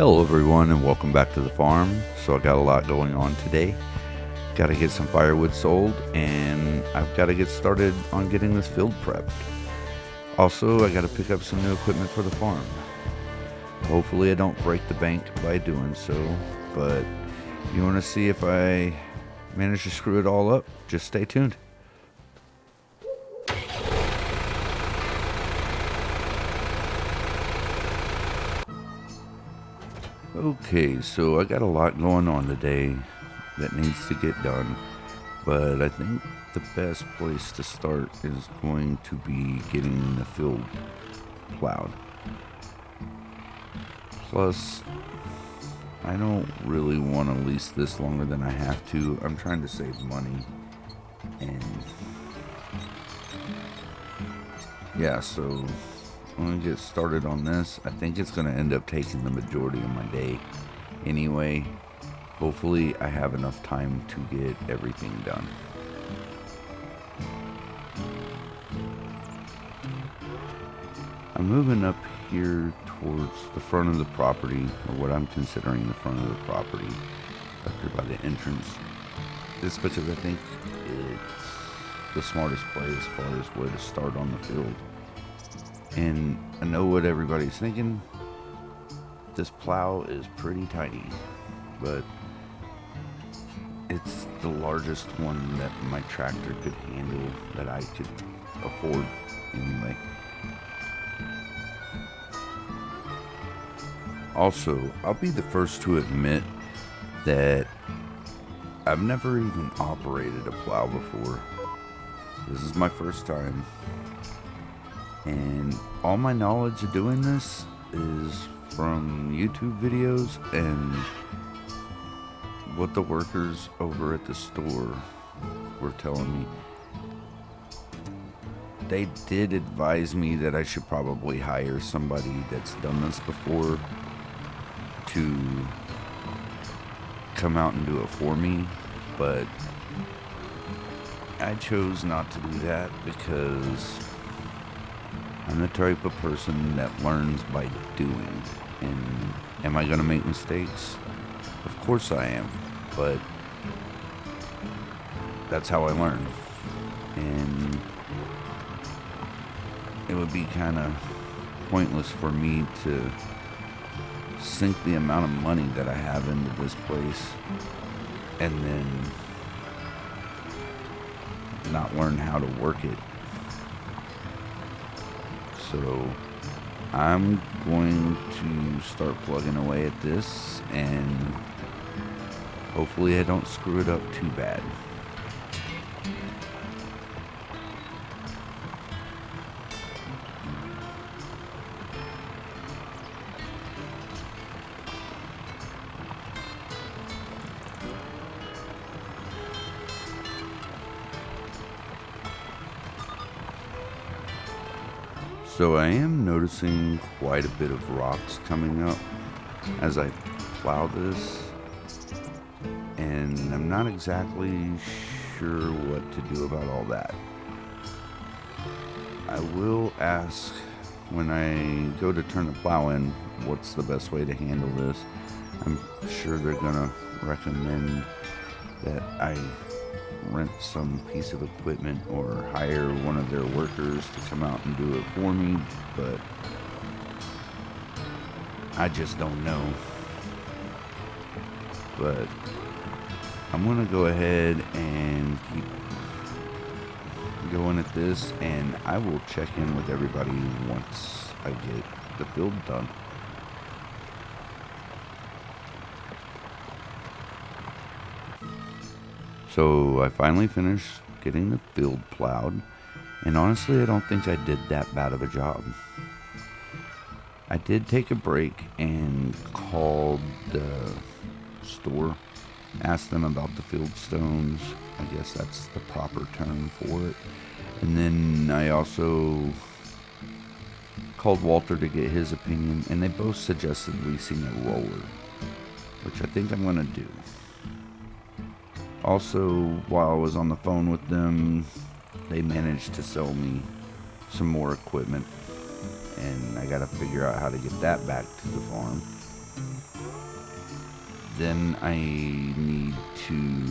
Hello everyone and welcome back to the farm. So I got a lot going on today. Got to get some firewood sold and I've got to get started on getting this field prepped. Also, I got to pick up some new equipment for the farm. Hopefully I don't break the bank by doing so, but you want to see if I manage to screw it all up, just stay tuned. Okay, so I got a lot going on today that needs to get done, but I think the best place to start is going to be getting the field plowed. Plus, I don't really want to lease this longer than I have to. I'm trying to save money, and yeah, so I'm going to get started on this. I think it's going to end up taking the majority of my day anyway. Hopefully I have enough time to get everything done. I'm moving up here towards the front of the property, or what I'm considering the front of the property, up here by the entrance. Just because I think it's the smartest play as far as where to start on the field. And I know what everybody's thinking. This plow is pretty tiny, but it's the largest one that my tractor could handle that I could afford anyway. Also, I'll be the first to admit that I've never even operated a plow before. This is my first time. And all my knowledge of doing this is from YouTube videos and what the workers over at the store were telling me. They did advise me that I should probably hire somebody that's done this before to come out and do it for me, but I chose not to do that because I'm the type of person that learns by doing. And am I going to make mistakes? Of course I am, but that's how I learn. And it would be kind of pointless for me to sink the amount of money that I have into this place and then not learn how to work it. So I'm going to start plugging away at this and hopefully I don't screw it up too bad. So I am noticing quite a bit of rocks coming up as I plow this, and I'm not exactly sure what to do about all that. I will ask when I go to turn the plow in what's the best way to handle this. I'm sure they're gonna recommend that I rent some piece of equipment or hire one of their workers to come out and do it for me, but I just don't know. But I'm gonna go ahead and keep going at this, and I will check in with everybody once I get the field done. So I finally finished getting the field plowed, and honestly I don't think I did that bad of a job. I did take a break and called the store, asked them about the field stones. I guess that's the proper term for it. And then I also called Walter to get his opinion, and they both suggested leasing a roller, which I think I'm going to do. Also, while I was on the phone with them, they managed to sell me some more equipment, and I gotta figure out how to get that back to the farm. Then I need to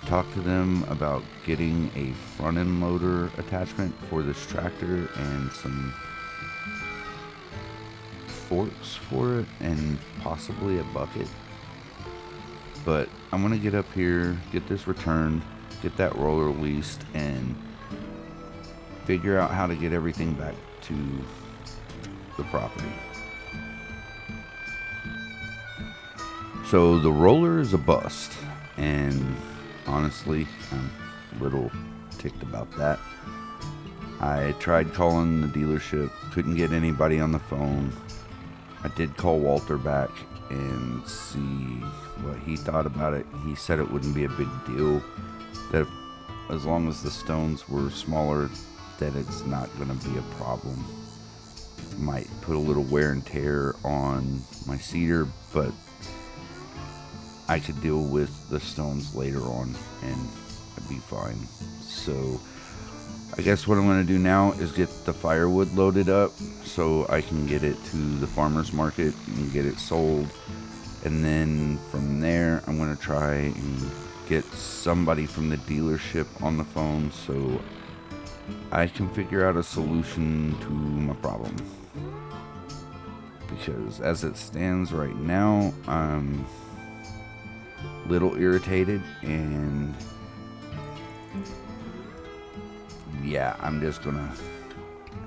talk to them about getting a front end loader attachment for this tractor and some forks for it and possibly a bucket. But I'm going to get up here, get this returned, get that roller released, and figure out how to get everything back to the property. So the roller is a bust, and honestly, I'm a little ticked about that. I tried calling the dealership, couldn't get anybody on the phone. I did call Walter back and see what he thought about it. He said it wouldn't be a big deal, that as long as the stones were smaller, that it's not going to be a problem. Might put a little wear and tear on my cedar, but I could deal with the stones later on and I'd be fine. So I guess what I'm going to do now is get the firewood loaded up so I can get it to the farmer's market and get it sold. And then from there, I'm going to try and get somebody from the dealership on the phone so I can figure out a solution to my problem. Because as it stands right now, I'm a little irritated, and yeah, I'm just gonna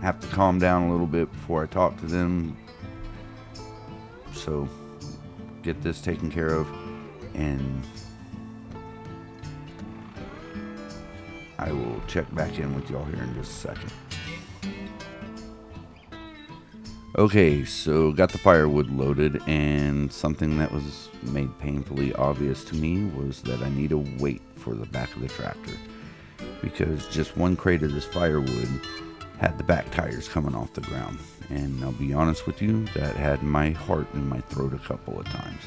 have to calm down a little bit before I talk to them. So get this taken care of, and I will check back in with y'all here in just a second. Okay, so got the firewood loaded, and something that was made painfully obvious to me was that I need a weight for the back of the tractor, because just one crate of this firewood had the back tires coming off the ground, and I'll be honest with you, that had my heart in my throat a couple of times.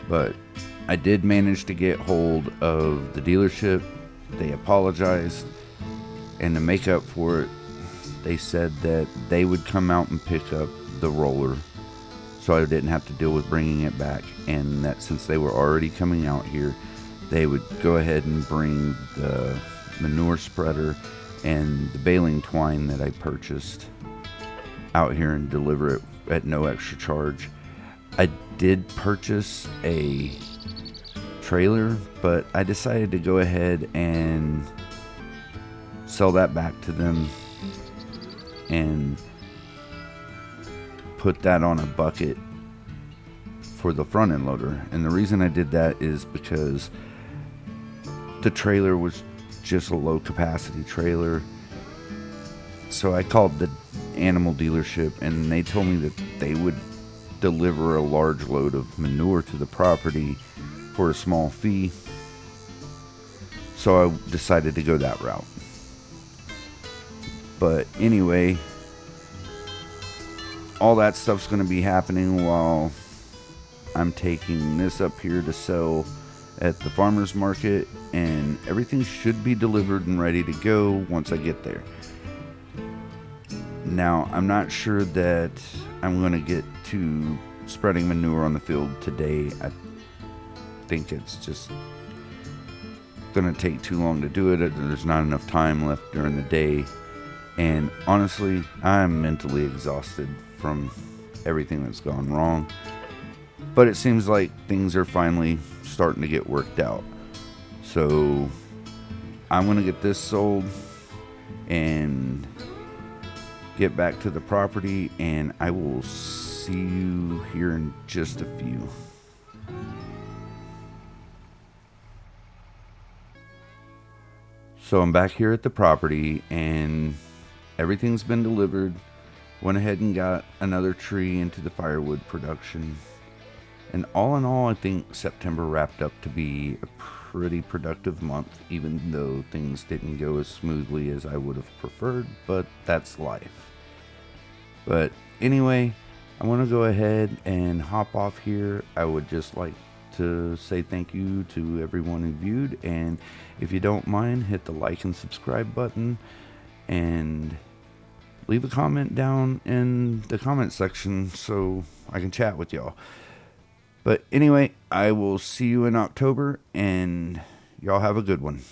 But I did manage to get hold of the dealership. They apologized, and to make up for it, they said that they would come out and pick up the roller so I didn't have to deal with bringing it back, and that since they were already coming out here, they would go ahead and bring the manure spreader and the baling twine that I purchased out here and deliver it at no extra charge. I did purchase a trailer, but I decided to go ahead and sell that back to them and put that on a bucket for the front end loader. And the reason I did that is because the trailer was just a low capacity trailer. So I called the animal dealership, and they told me that they would deliver a large load of manure to the property for a small fee. So I decided to go that route. But anyway, all that stuff's going to be happening while I'm taking this up here to sell at the farmer's market, and everything should be delivered and ready to go once I get there. Now, I'm not sure that I'm going to get to spreading manure on the field today. I think it's just going to take too long to do it. There's not enough time left during the day. And honestly, I'm mentally exhausted from everything that's gone wrong. But it seems like things are finally starting to get worked out. So I'm going to get this sold and get back to the property, and I will see you here in just a few. So I'm back here at the property, and everything's been delivered. Went ahead and got another tree into the firewood production. And all in all, I think September wrapped up to be a pretty productive month, even though things didn't go as smoothly as I would have preferred, but that's life. But anyway, I want to go ahead and hop off here. I would just like to say thank you to everyone who viewed, and if you don't mind, hit the like and subscribe button, and leave a comment down in the comment section so I can chat with y'all. But anyway, I will see you in October, and y'all have a good one.